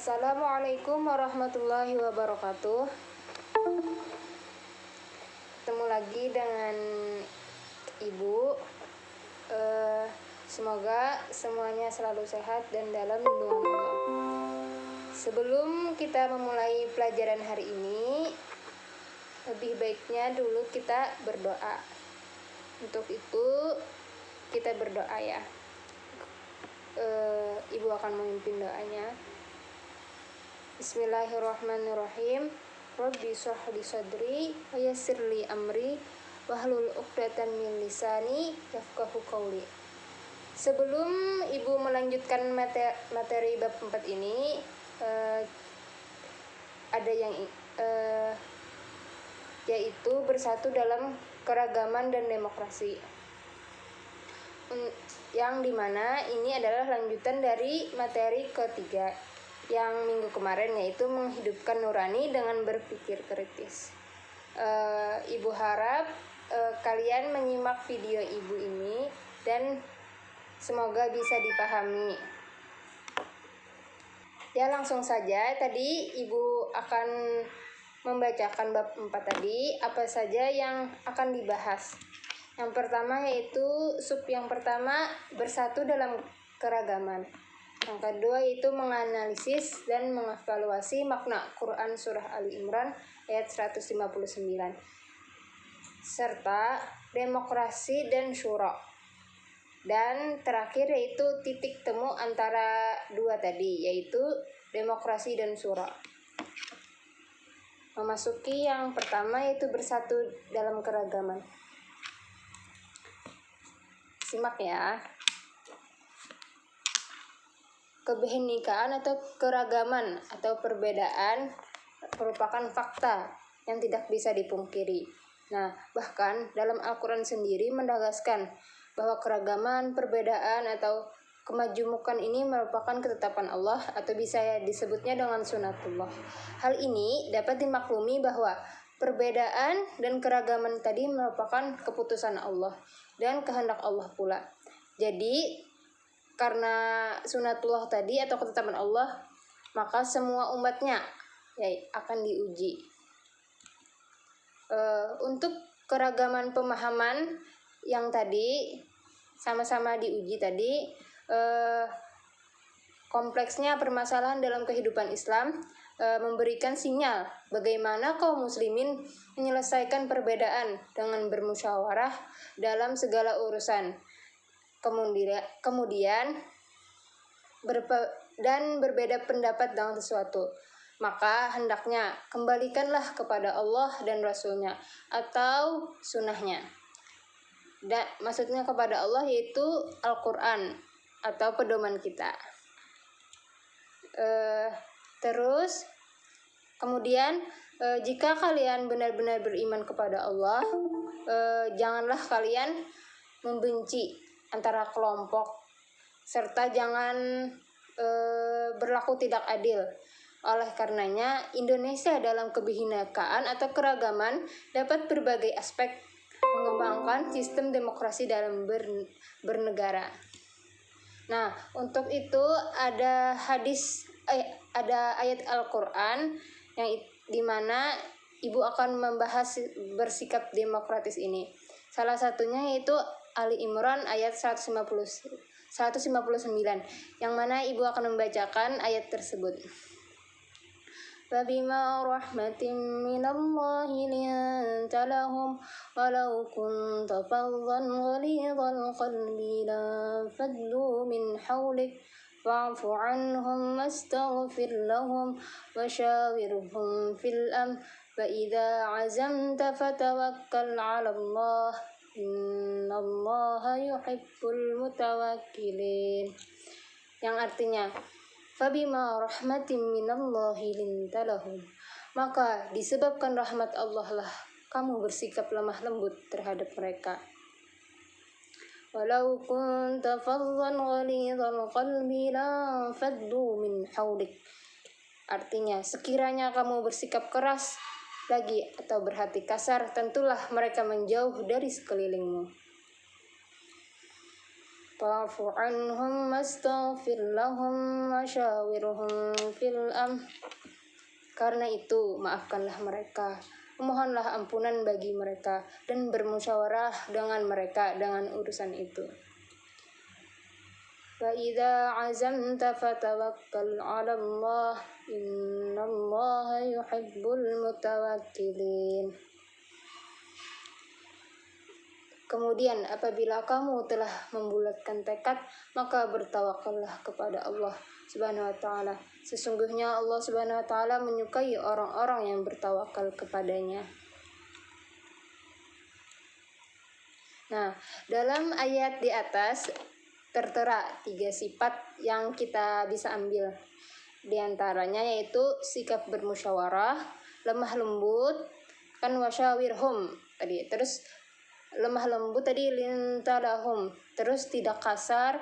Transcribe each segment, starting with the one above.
Assalamualaikum warahmatullahi wabarakatuh. Ketemu lagi dengan Ibu. Semoga semuanya selalu sehat dan dalam lindungan Allah. Sebelum kita memulai pelajaran hari ini, lebih baiknya dulu kita berdoa. Untuk itu kita berdoa ya. Ibu akan memimpin doanya. Bismillahirrahmanirrahim. Rabbi shrah li sadri wa yassir li amri wahlul 'uqdatam min lisani yafqahu qawli. Sebelum Ibu melanjutkan materi bab 4 ini, ada yang yaitu bersatu dalam keragaman dan demokrasi. Yang dimana ini adalah lanjutan dari materi ketiga yang minggu kemarin, yaitu menghidupkan nurani dengan berpikir kritis. Ibu harap kalian menyimak video Ibu ini dan semoga bisa dipahami. Ya, langsung saja. Tadi Ibu akan membacakan bab 4 tadi, apa saja yang akan dibahas. Yang pertama yaitu yang pertama bersatu dalam keragaman. Yang kedua yaitu menganalisis dan mengevaluasi makna Quran Surah Ali Imran ayat 159. Serta demokrasi dan syura. Dan terakhir yaitu titik temu antara dua tadi, yaitu demokrasi dan syura. Memasuki yang pertama yaitu bersatu dalam keragaman. Simak ya. Kebinekaan atau keragaman atau perbedaan merupakan fakta yang tidak bisa dipungkiri. Nah, bahkan dalam Al-Quran sendiri menegaskan bahwa keragaman, perbedaan atau kemajumukan ini merupakan ketetapan Allah atau bisa disebutnya dengan sunatullah. Hal ini dapat dimaklumi bahwa perbedaan dan keragaman tadi merupakan keputusan Allah dan kehendak Allah pula. Jadi karena sunatullah tadi atau ketetapan Allah, maka semua umatnya akan diuji. Untuk keragaman pemahaman yang tadi sama-sama diuji tadi, kompleksnya permasalahan dalam kehidupan Islam memberikan sinyal bagaimana kaum muslimin menyelesaikan perbedaan dengan bermusyawarah dalam segala urusan. Kemudian berbeda pendapat dengan sesuatu, maka hendaknya kembalikanlah kepada Allah dan Rasulnya atau sunnahnya. Dan maksudnya kepada Allah yaitu Al-Quran atau pedoman kita. Terus kemudian jika kalian benar-benar beriman kepada Allah, janganlah kalian membenci antara kelompok, serta jangan berlaku tidak adil. Oleh karenanya, Indonesia dalam kebinekaan atau keragaman dapat berbagai aspek mengembangkan sistem demokrasi dalam bernegara. Nah, untuk itu ada ayat Al-Quran yang dimana Ibu akan membahas bersikap demokratis ini. Salah satunya yaitu Ali Imran ayat 159, yang mana Ibu akan membacakan ayat tersebut. Fabima rahmatin minallahi linta lahum walau kunta faddan ghalidhal qalbi lanfaddu min hawlik fa'fu anhum wastaghfir lahum washawirhum fil amr fa idza azamta fatawakkal 'ala Allah innallaha yuhibbul mutawakkilin. Yang artinya, fabima rahmatin minallahi linta lahum, maka disebabkan rahmat Allah lah kamu bersikap lemah lembut terhadap mereka. Walau kunta faddan ghalidhal qalbi lanfaddu min hawlik, artinya sekiranya kamu bersikap keras lagi atau berhati kasar, tentulah mereka menjauh dari sekelilingmu. fa'fu anhum wastaghfir lahum wasyawirhum fil amr. Karena itu, maafkanlah mereka, mohonlah ampunan bagi mereka, dan bermusyawarah dengan mereka dengan urusan itu. Wa idza azamta fatawakkal 'ala Allah, innallaha yuhibbul mutawakkilin. Kemudian apabila kamu telah membulatkan tekad, maka bertawakallah kepada Allah Subhanahu wa taala. Sesungguhnya Allah Subhanahu wa taala menyukai orang-orang yang bertawakal kepadanya. Nah, dalam ayat di atas tertera 3 sifat yang kita bisa ambil. Di antaranya yaitu sikap bermusyawarah, lemah lembut, kan wasyawirhum tadi. Terus lemah lembut tadi lintalahum, terus tidak kasar,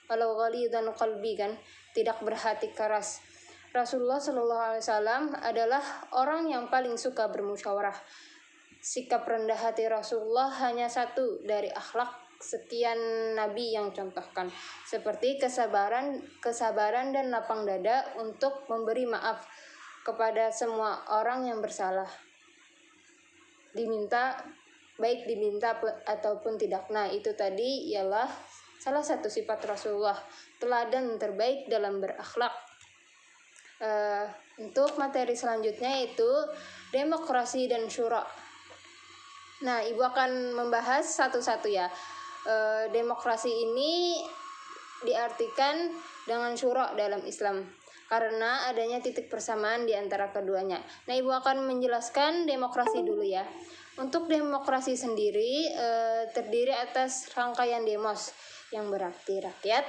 walau ghalidan qalbi, kan tidak berhati keras. Rasulullah Shallallahu Alaihi Wasallam adalah orang yang paling suka bermusyawarah. Sikap rendah hati Rasulullah hanya satu dari akhlak sekian nabi yang contohkan, seperti kesabaran dan lapang dada untuk memberi maaf kepada semua orang yang bersalah. Baik diminta ataupun tidak. Nah, itu tadi ialah salah satu sifat Rasulullah, teladan terbaik dalam berakhlak. Untuk materi selanjutnya yaitu demokrasi dan syura. Nah, Ibu akan membahas satu-satu ya. Demokrasi ini diartikan dengan syura dalam Islam, karena adanya titik persamaan di antara keduanya. Nah, Ibu akan menjelaskan demokrasi dulu ya. Untuk demokrasi sendiri terdiri atas rangkaian demos yang berarti rakyat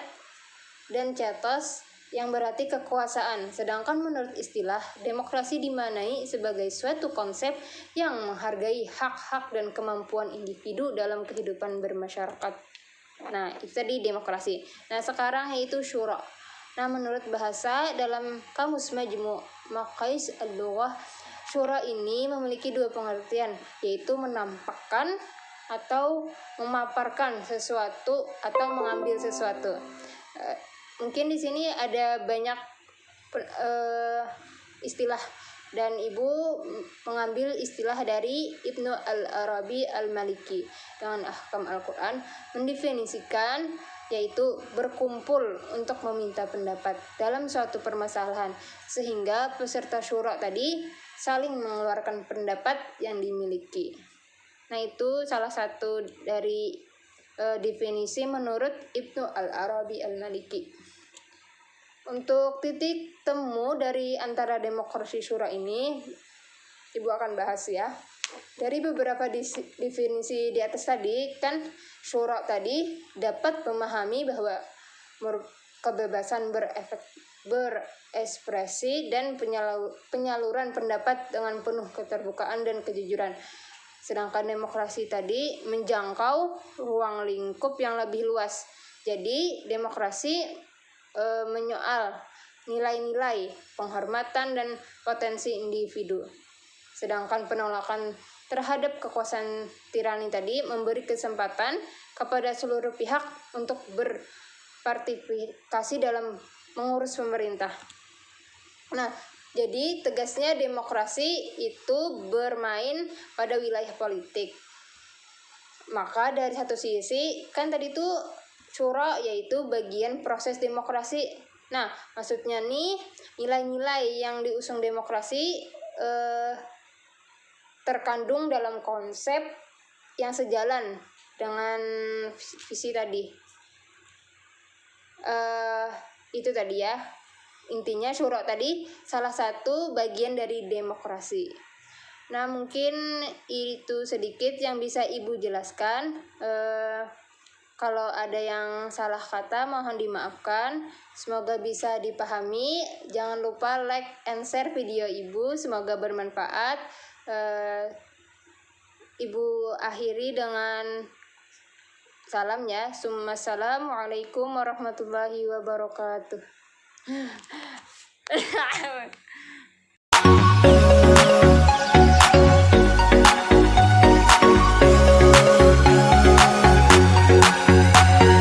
dan cetos yang berarti kekuasaan. Sedangkan menurut istilah, demokrasi dimaknai sebagai suatu konsep yang menghargai hak-hak dan kemampuan individu dalam kehidupan bermasyarakat. Nah, itu tadi demokrasi. Nah, sekarang yaitu syura. Nah, menurut bahasa dalam Kamus Majmu' Maqais al-Lughah, syura ini memiliki 2 pengertian, yaitu menampakkan atau memaparkan sesuatu atau mengambil sesuatu. Mungkin di sini ada banyak istilah, dan Ibu mengambil istilah dari Ibnu Al-Arabi Al-Maliki dengan Ahkam Al-Quran, mendefinisikan yaitu berkumpul untuk meminta pendapat dalam suatu permasalahan, sehingga peserta syura tadi saling mengeluarkan pendapat yang dimiliki. Nah, itu salah satu dari definisi menurut Ibnu Al-Arabi Al-Maliki. Untuk titik temu dari antara demokrasi syura ini, Ibu akan bahas ya. Dari beberapa definisi di atas tadi, kan syura tadi dapat memahami bahwa kebebasan berekspresi dan penyaluran pendapat dengan penuh keterbukaan dan kejujuran. Sedangkan demokrasi tadi menjangkau ruang lingkup yang lebih luas. Jadi demokrasi menyoal nilai-nilai, penghormatan dan potensi individu. Sedangkan penolakan terhadap kekuasaan tirani tadi memberi kesempatan kepada seluruh pihak untuk berpartisipasi dalam mengurus pemerintah. Nah, jadi tegasnya demokrasi itu bermain pada wilayah politik. Maka dari satu sisi, kan tadi itu syura yaitu bagian proses demokrasi. Nah, maksudnya nih, nilai-nilai yang diusung demokrasi terkandung dalam konsep yang sejalan dengan visi tadi. Itu tadi ya. Intinya syura tadi salah satu bagian dari demokrasi. Nah, mungkin itu sedikit yang bisa Ibu jelaskan. Kalau ada yang salah kata mohon dimaafkan. Semoga bisa dipahami. Jangan lupa like and share video Ibu. Semoga bermanfaat. Ibu akhiri dengan salam ya. Assalamualaikum warahmatullahi wabarakatuh.